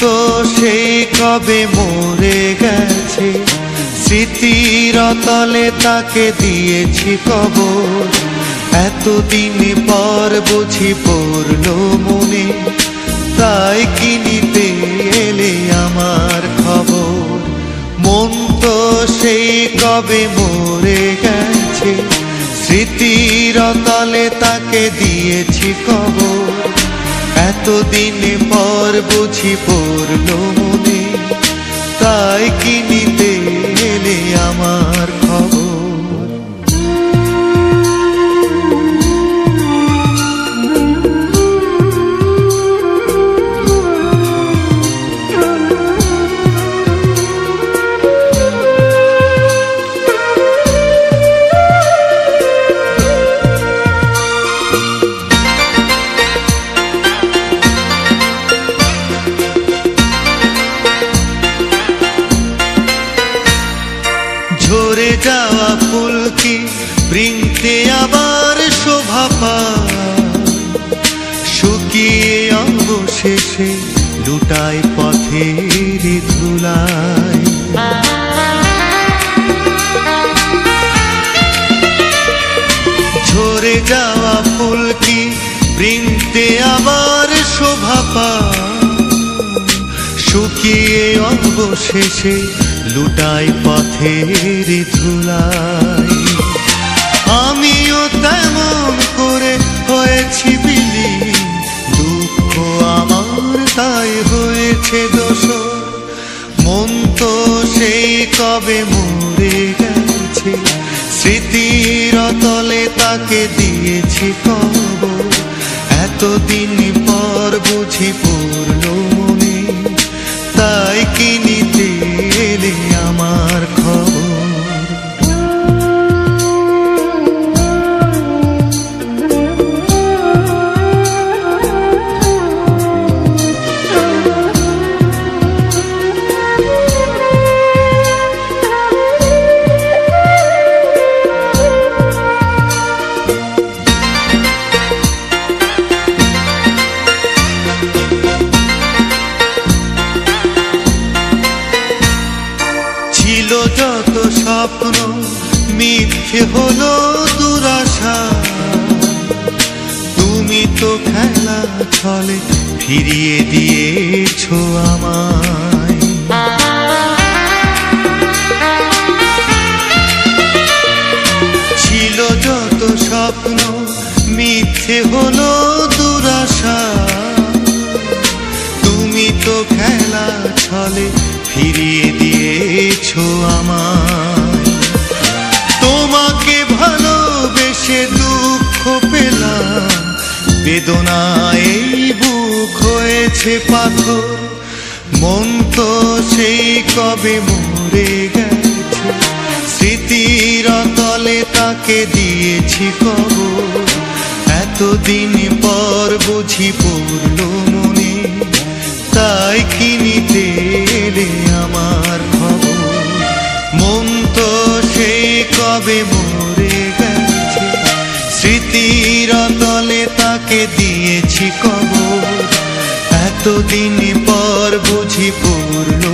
তো সেই কবে মরে গেছে, স্মৃতির তলে তাকে দিয়েছি কবর। এতদিন পর বুঝি পড়ল মনে, তাই কি নিতে এলে আমার খবর। মন তো সেই কবে মরে গেছে, স্মৃতির তলে তাকে দিয়েছি কবর। এতদিন পর বুঝি পড়ল মনে, তাই কি নিতে এলে আমার খবর। ঝরে যাওয়া ফুল কি বৃন্তে আবার শোভা পায়, শুকিয়ে অবশেষে লুটায় পথের ধুলায়। ঝরে যাওয়া ফুল কি বৃন্তে আবার শোভা পায়, শুকিয়ে অবশেষে লুটাই পথের ধুলাই। আমিও তেমন করে হয়েছি বিলীন, দুঃখ আমার তাই হয়েছে দোষর। মন তো সেই কবে মরে গেছে, স্মৃতির তলে তাকে দিয়েছি কবর। এতদিন পর বুঝি পড়ল মনে, তাই কি নিতে এলে আমার খবর। ছিল যত স্বপ্ন মিথ্যে হলো দুরাশা, তুমি তো খেলা ছলে ফিরিয়ে দিয়েছো আমায়। ছিল যত স্বপ্ন মিথ্যে হলো দুরাশা, তুমি তো খেলা ছলে ফিরিয়ে দিয়েছো আমায়। তোমাকে ভালোবেসে দুঃখ পেলাম, বেদনায় এই বুক হয়েছে পাথর। মন তো সেই কবে মরে গেছে, স্মৃতির তলে তাকে দিয়েছি কবর। এতদিন পর বুঝি পড়ল মনে, তাই কি নিতে এলে আমার খবর। মন তো সেই কবে মরে গেছে, স্মৃতির তলে তাকে দিয়েছি কবর। এতদিন পর বুঝি পড়ল